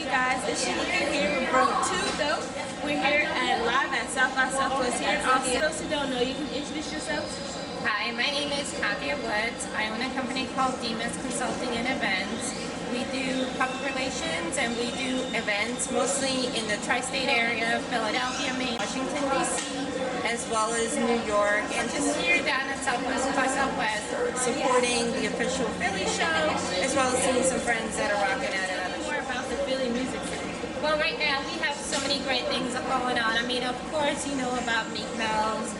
guys? It's Shanika here with Broke2dope. We're here at live at South by Southwest here in Austin. For those who don't know, you can introduce yourself. Hi, my name is Kathia. I own a company called Dimas Consulting and Events. We do public relations and we do events mostly in the tri-state area, Philadelphia, Maine, Washington, D.C., as well as New York, and just here down at Southwest by Southwest, supporting the official Philly show, as well as seeing some friends that are rocking at it. More about the Philly music scene. Well, right now we have so many great things going on. I mean, of course, you know about Meek Mill's.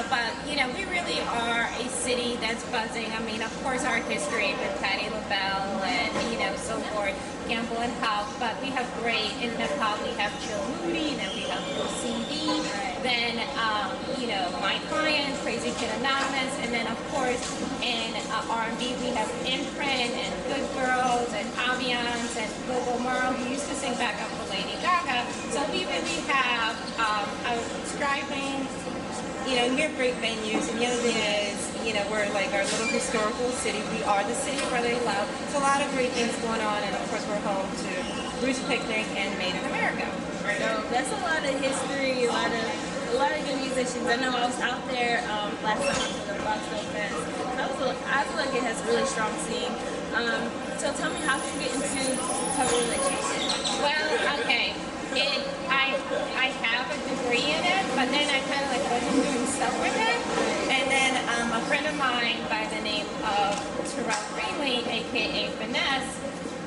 But, you know, we really are a city that's buzzing. I mean, of course, our history with Patti LaBelle and, you know, so forth, Gamble and Hop. But we have great, in hip-hop, we have Chill Moody, then we have OCD, then, you know, My Client, Crazy Kid Anonymous, and then, of course, in R&B, we have Imprint and Good Girls and Ambiance and Gogo Merle, who used to sing back up for Lady Gaga. So we really have striving. You know, we have great venues, and the other thing is, you know, we're like our little historical city. We are the city of brotherly love. There's a lot of great things going on, and of course we're home to Bruce Picnic and Made in America. So that's a lot of history, a lot of good musicians. I know I was out there last time for the Broke2dope Fest. I feel like it has a really strong scene. So tell me, how did you get into public relations? Well, okay. I have a degree in it, but then I kind of like wasn't doing stuff with it. And then a friend of mine by the name of Terrell Greenlee, aka Finesse,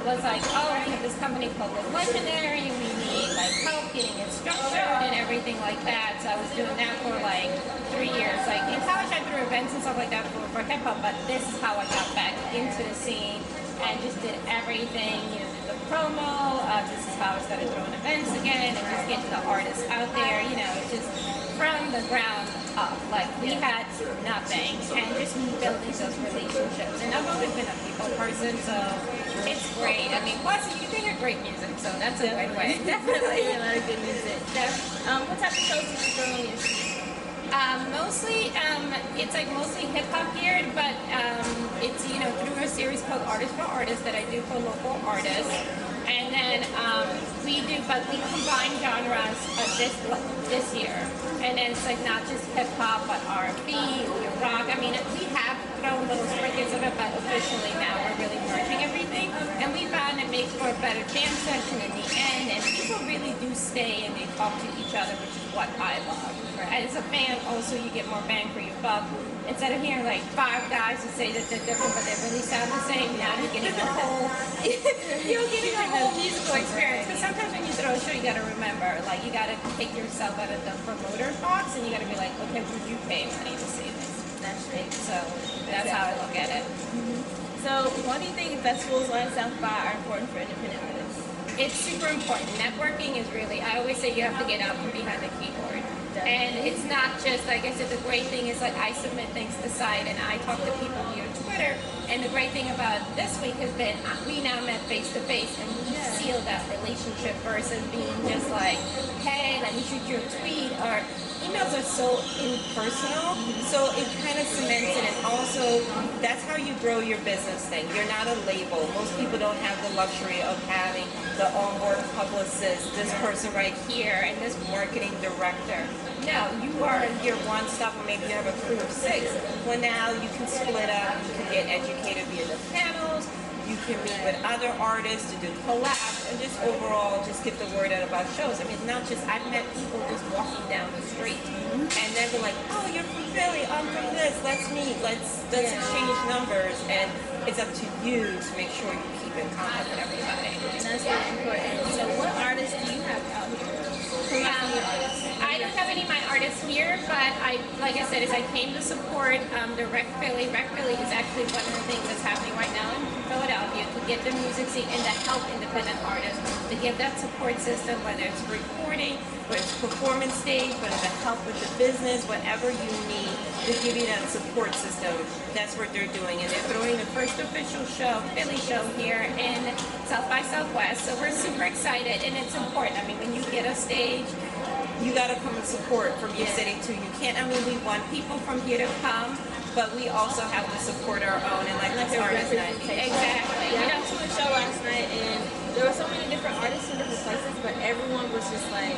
was like, oh, we have this company called The Legendary, and we need like help getting it structured and everything like that. So I was doing that for like 3 years. Like in college I threw events and stuff like that for hip hop, but this is how I got back into the scene and just did everything, you know, did the promo, this is how I started throwing events again and just getting the artists out there, you know, just from the ground up. Like we had nothing and just building those relationships. And I've always been a people person, so it's great. I mean, plus you can hear great music, so that's a good way. Definitely a lot of good music. What type of shows do you throw on your scene? Mostly, it's like mostly hip-hop geared, but it's, you know, through a series called Artist for Artists that I do for local artists. And then we combine genres this year. And then it's like not just hip-hop, but R&B, rock. I mean, we have thrown little sprinkles of it, but officially now we're really merging everything. And we found it makes for a better jam session in the end, and people really do stay and they talk to each other, which is what I love. As a fan, also you get more bang for your buck. Instead of hearing like 5 guys who say that they're different, but they really sound the same, now you're getting a whole, musical experience. Because sometimes when you throw a show, you got to remember, like you got to take yourself out of the promoter box, and you got to be like, okay, would you pay money to see this? That's it. So that's how I look at it. So why do you think festivals like South by are important for independent artists? It's super important. Networking is really, I always say you have to get out from behind the keyboard. And it's not just, like I said, the great thing is like I submit things to site and I talk to people via Twitter. And the great thing about this week has been we now met face to face and we seal that relationship versus being just like, hey, let me shoot you a tweet, or emails are so impersonal. So it kind of cements it, and also that's how you grow your business thing. You're not a label. Most people don't have the luxury of having the onboard publicist, this person right here, and this marketing director. No, you are your one stop, or maybe you have a crew of 6. Well, now you can split up, you can get educated via the panels, you can meet with other artists to do collabs, and just overall just get the word out about shows. I mean, not just, I've met people just walking down the street, and then they're like, oh, you're from Philly, I'm from this, let's meet, let's exchange numbers, and it's up to you to make sure you keep in contact with everybody. That's really important. So what artists do you have out here? I don't have any of my artists here, but like I said, I came to support the Rec Philly. Rec Philly is actually one of the things that's happening right now in Philadelphia to get the music scene and to help independent artists, to give that support system, whether it's recording, whether it's performance stage, whether it's help with the business, whatever you need to give you that support system. That's what they're doing, and they're throwing the first official show, Philly show, here in South by Southwest. So we're super excited, and it's important. I mean, when you get a stage, you got to come and support from your city too. You can't, I mean, we want people from here to come, but we also have to support our own, and like this artist night. Exactly. Yeah, I went to a show last night, and there were so many different artists in different places, but everyone was just like,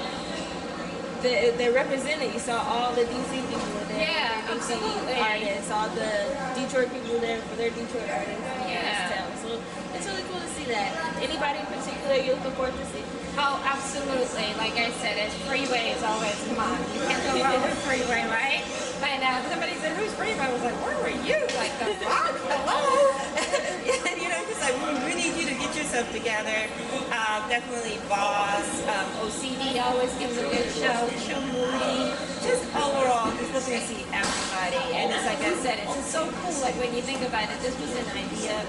they represented. You saw all the DC people were there, Yeah, DC absolutely. artists, all the Detroit people there for their Detroit artists. Yeah. So it's really cool to see that. Anybody in particular you're looking forward to see? Oh, absolutely. Like I said, it's Freeway is always mine. You can't go wrong with Freeway, right? And somebody said, who's Freeway? I was like, where were you? Like, the fuck? Hello? You know, just like we need you to get yourself together. Definitely Boss, OCD always gives a good show. Show Moody. just overall, just looking to see everybody. And it's like I said, It's just so cool. Like, when you think about it, this was an idea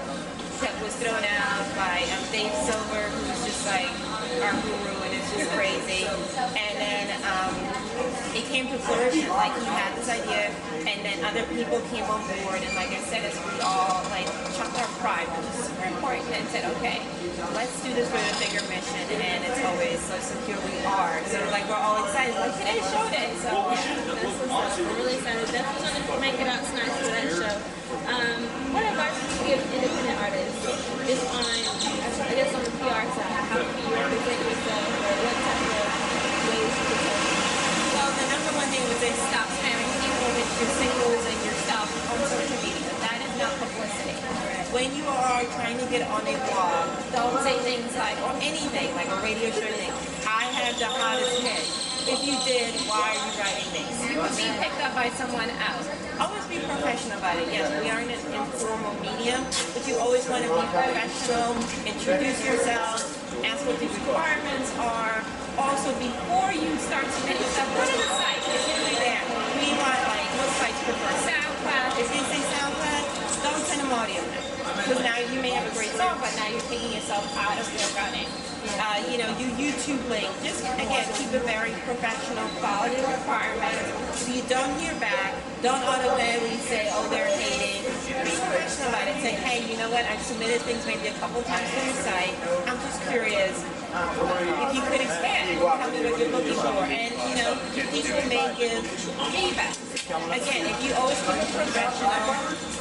that was thrown out by Dave Silver, who's just like our guru, and it's just crazy. And then it came to fruition. Like, he had this idea, and then other people came on board. And like I said, as we all like chucked our pride, which is super important, and said, okay, let's do this for a bigger mission. And it's always so here we are. So like we're all excited. Like today's show day. So That's what's up. We're really excited. Definitely going to make it out tonight for that show. What advice would you give independent artists? Just on, I guess, on the PR side, how can you represent yourself, or what type of ways you can tell them? well, the number one thing was they Stop spamming people with your singles and your stuff on social media. That is not publicity. when you are trying to get on a blog Don't say things like, or anything like a radio show thing, I have the hottest hit. If you did, why are you writing things? you will be picked up by someone else. Always be professional about it. Yes, we are in an informal medium, but you always want to be professional, introduce yourself, ask what the requirements are. Also, before you start submitting stuff, go to the site. It's usually there. We want, like, what sites prefer? SoundCloud. If they say SoundCloud, don't send them audio now. Because now you may have a great song, but But now you're taking yourself out of your running. you know, you YouTube link. Just, again, keep it very professional, quality requirements. If you don't hear back, don't automatically say, oh, they're hating. Be professional about it. Say, hey, you know what? I've submitted things maybe a couple times to your site. I'm just curious if you could expand, tell me what you're looking for. And, you know, people may give feedback. Again, if you always keep it professional,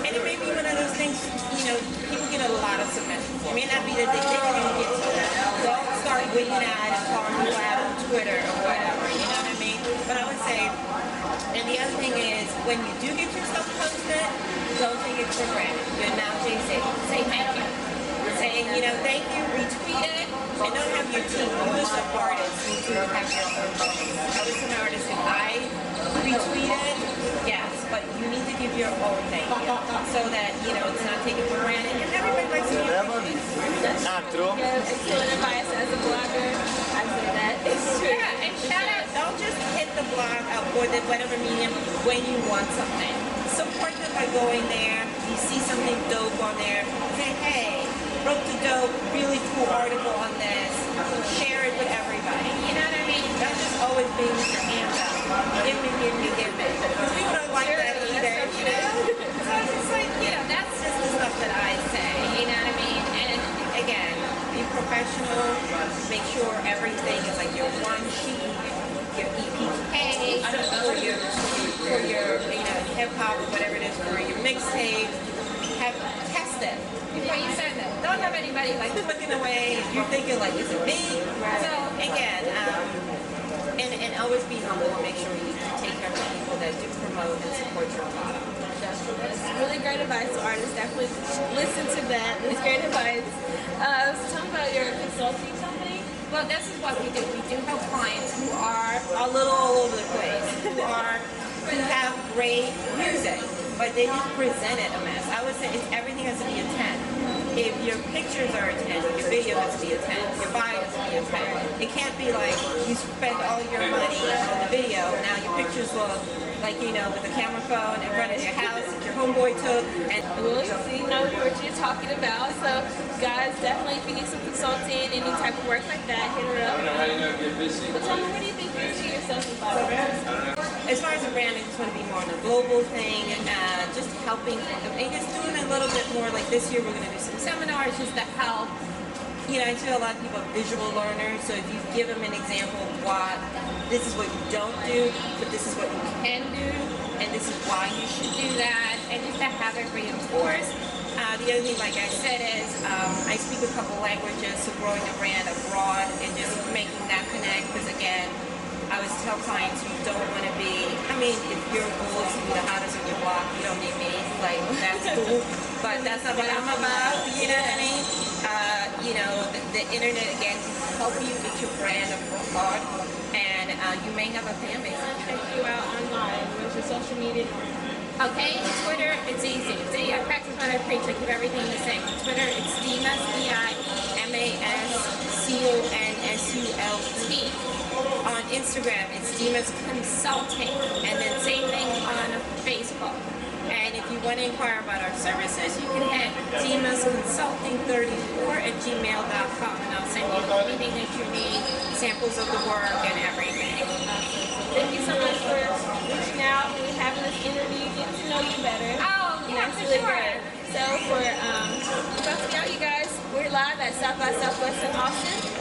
and it may be one of those things, you know, people get a lot of submissions. It may not be that they're going to get to it. Don't start winging out and calling people out on Twitter or whatever, you know what I mean? But I would say, and the other thing is, when you do get your stuff posted, don't take it for granted. You're now Jay-Z. Say thank you. Saying, you know, thank you, retweet it, and don't have your team. You as an artist need to have your own voice. I was an artist, and I retweeted, yes, but you need to give your own thank you so that, you know, it's not taken for granted, and everybody likes to hear from you. Yeah, excellent advice as a blogger. I say that. It's true. Yeah, and shout out. Don't just hit the blog or the whatever medium when you want something. Support them by going there. You see something dope on there, say, hey, Broke2dope, really cool article on this. Share it with everybody. You know what I mean? Don't just always be with your hands up. Give me, give me, give me. Because people don't like that either, you know? So it's just like, you know, that's just the stuff that I say. You know what I mean? And Again, be professional. Make sure everything is like your one sheet, your EPK, for your you know, hip hop or whatever it is, for your mixtape. Test it before you send them, don't have anybody like looking away. If you're thinking like, is it me? So again, and always be humble and make sure you take care of the people that do promote and support your product. That's really great advice to artists. Definitely listen to that. It's great advice. So tell me about your consulting company. Well, this is what we do. We do have clients who are A little all over the place, who have great music, but they just present it a mess. I would say everything has to be a 10. If your pictures are a 10, your video has to be a 10, your bio has to be a 10. It can't be like you spend all your money on the video, now your pictures look like, you know, with a camera phone in front of your house that your homeboy took. And Well, you see, know what you're talking about. So, guys, definitely, if you need some consulting, any type of work like that, hit her up. But tell me, what do you think you see yourself in 5 years? as far as the brand, I just want to be more on a global thing, just helping, and just doing a little bit more. Like this year, we're going to do some seminars just to help. You know, I see a lot of people are visual learners, so if you give them an example of what, this is what you don't do, but this is what you can do, and this is why you should do that, and just to have it reinforced. The other thing, like I said, is I speak a couple languages, so growing a brand abroad and just making that connect. Because again, I always tell clients you don't want to be. I mean, if your goal is to be the hottest on your block, you don't need me. Like that's cool, but that's not what I'm about. You know what I mean? You know, the internet again can help you get your brand abroad, and you may have a fan base. Check you out online. What's your social media? Okay, Twitter, it's easy. See, I practice what I preach. I keep everything the same. On Twitter, it's Dimas, DIMASCONSULT. On Instagram, it's Dimas Consulting. And then same thing on Facebook. And if you want to inquire about our services, you can hit dimasconsulting34@gmail.com, and I'll send you anything that you need, samples of the work and everything. Thank you so much for reaching out and having this interview, getting to know you better. Oh, yeah, That's for really sure. great. So for about to go, you guys, we're live at South by Southwest in Austin.